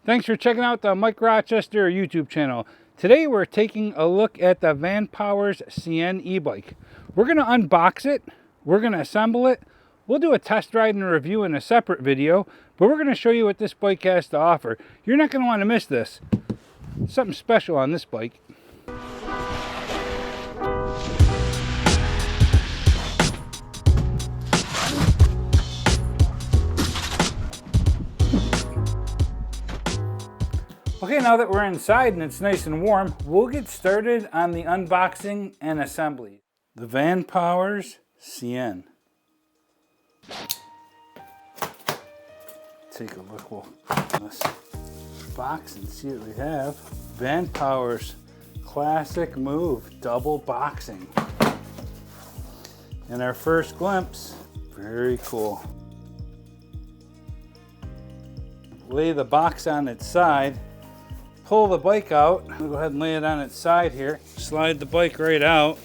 Thanks for checking out the Mike Rochester YouTube channel. Today we're taking a look at the Vanpowers Seine e-bike. We're going to unbox it, we're going to assemble it, we'll do a test ride and a review in a separate video, but we're going to show you what this bike has to offer. You're not going to want to miss this. Something special on this bike. Okay, now that we're inside and it's nice and warm, we'll get started on the unboxing and assembly. The Vanpowers Seine. Take a look, we'll open this box and see what we have. Vanpowers Classic Move Double Boxing. And our first glimpse, very cool. Lay the box on its side. Pull the bike out. We'll go ahead and lay it on its side here. Slide the bike right out.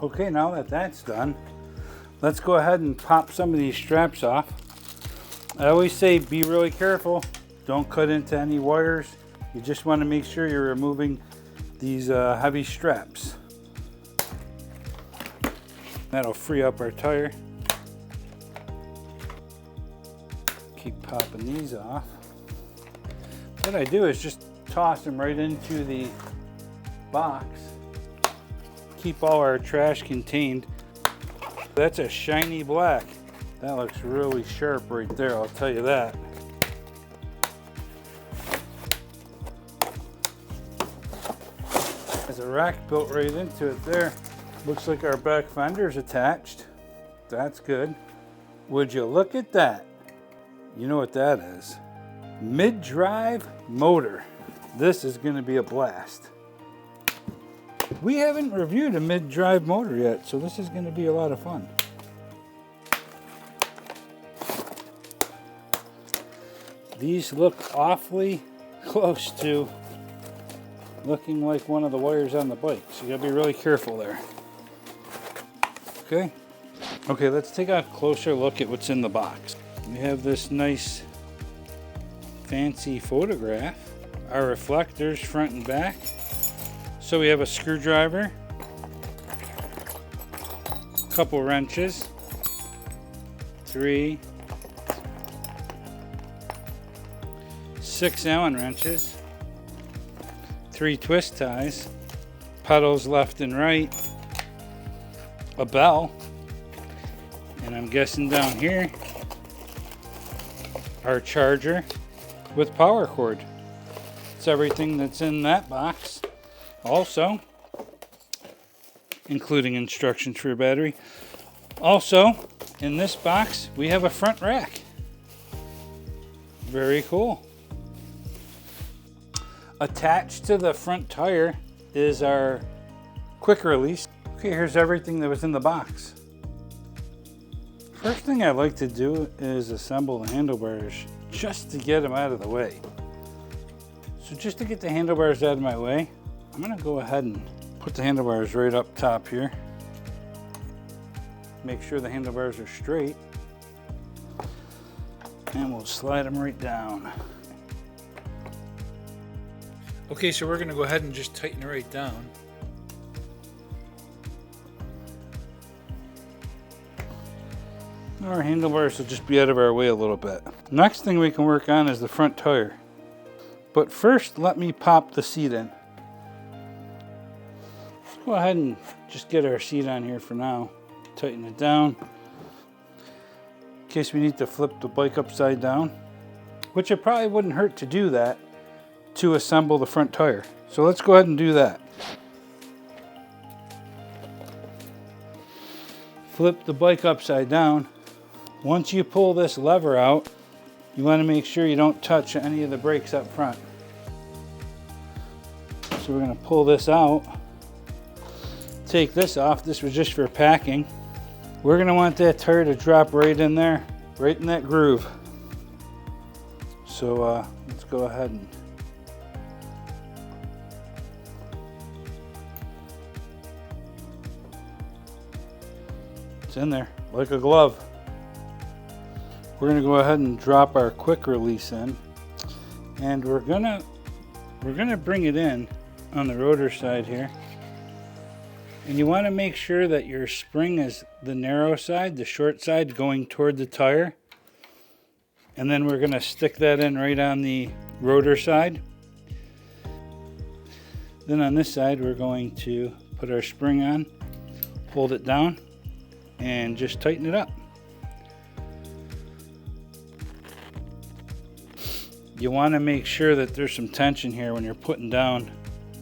Okay, now that that's done, let's go ahead and pop some of these straps off. I always say be really careful. Don't cut into any wires. You just want to make sure you're removing these heavy straps. That'll free up our tire. Keep popping these off. What I do is just toss them right into the box. Keep all our trash contained. That's a shiny black. That looks really sharp right there, I'll tell you that. There's a rack built right into it there. Looks like our back fender's attached. That's good. Would you look at that? You know what that is? Mid-drive motor. This is going to be a blast. We haven't reviewed a mid-drive motor yet, so this is going to be a lot of fun. These look awfully close to looking like one of the wires on the bike, so you got to be really careful there. Okay, let's take a closer look at what's in the box. We have this nice fancy photograph. Our reflectors front and back. So we have a screwdriver, a couple wrenches, 3, 6 Allen wrenches, 3 twist ties, pedals left and right, a bell, and I'm guessing down here our charger with power cord. It's everything that's in that box. Also, including instructions for your battery. Also, in this box, we have a front rack. Very cool. Attached to the front tire is our quick release. Okay, here's everything that was in the box. First thing I like to do is assemble the handlebars just to get them out of the way. So just to get the handlebars out of my way, I'm going to go ahead and put the handlebars right up top here. Make sure the handlebars are straight. And we'll slide them right down. Okay, so we're going to go ahead and just tighten it right down. Our handlebars will just be out of our way a little bit. Next thing we can work on is the front tire. But first, let me pop the seat in. Let's go ahead and just get our seat on here for now. Tighten it down. In case we need to flip the bike upside down. Which it probably wouldn't hurt to do that to assemble the front tire. So let's go ahead and do that. Flip the bike upside down. Once you pull this lever out, you want to make sure you don't touch any of the brakes up front. So we're going to pull this out. Take this off. This was just for packing. We're going to want that tire to drop right in there, right in that groove. So let's go ahead and it's in there like a glove. We're gonna go ahead and drop our quick release in, and we're gonna bring it in on the rotor side here. And you want to make sure that your spring is the narrow side, the short side, going toward the tire. And then we're going to stick that in right on the rotor side. Then on this side, we're going to put our spring on, hold it down, and just tighten it up. You want to make sure that there's some tension here when you're putting down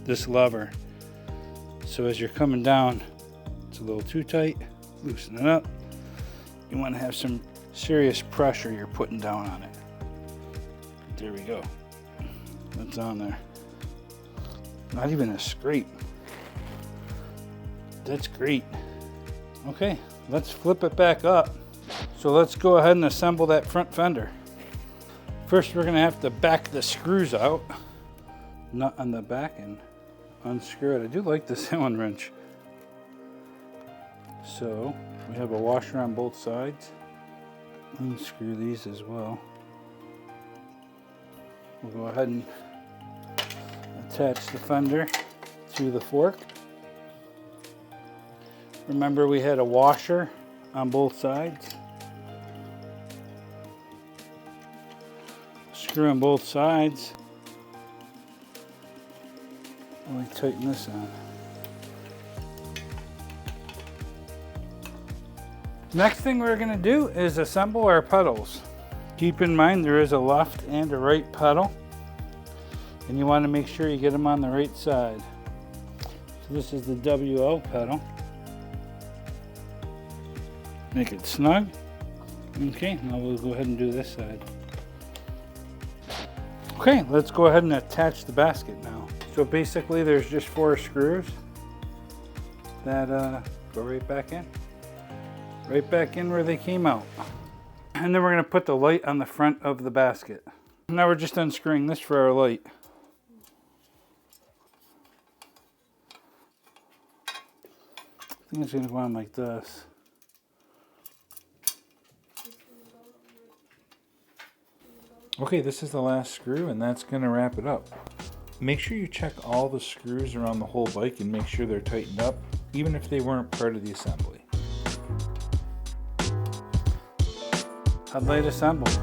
this lever. So as you're coming down, it's a little too tight, loosen it up. You want to have some serious pressure you're putting down on it. There we go. That's on there. Not even a scrape. That's great. Okay, let's flip it back up. So let's go ahead and assemble that front fender. First, we're going to have to back the screws out, nut on the back, and unscrew it. I do like this Allen wrench. So we have a washer on both sides. Unscrew these as well. We'll go ahead and attach the fender to the fork. Remember, we had a washer on both sides. Screw on both sides. Let me tighten this on. Next thing we're going to do is assemble our pedals. Keep in mind there is a left and a right pedal, and you want to make sure you get them on the right side. So this is the WL pedal. Make it snug. Okay, now we'll go ahead and do this side. Okay, let's go ahead and attach the basket now. So basically there's just 4 screws that go right back in. Right back in where they came out. And then we're going to put the light on the front of the basket. Now we're just unscrewing this for our light. I think it's going to go on like this. Okay, this is the last screw, and that's going to wrap it up. Make sure you check all the screws around the whole bike and make sure they're tightened up, even if they weren't part of the assembly. Headlight assembled.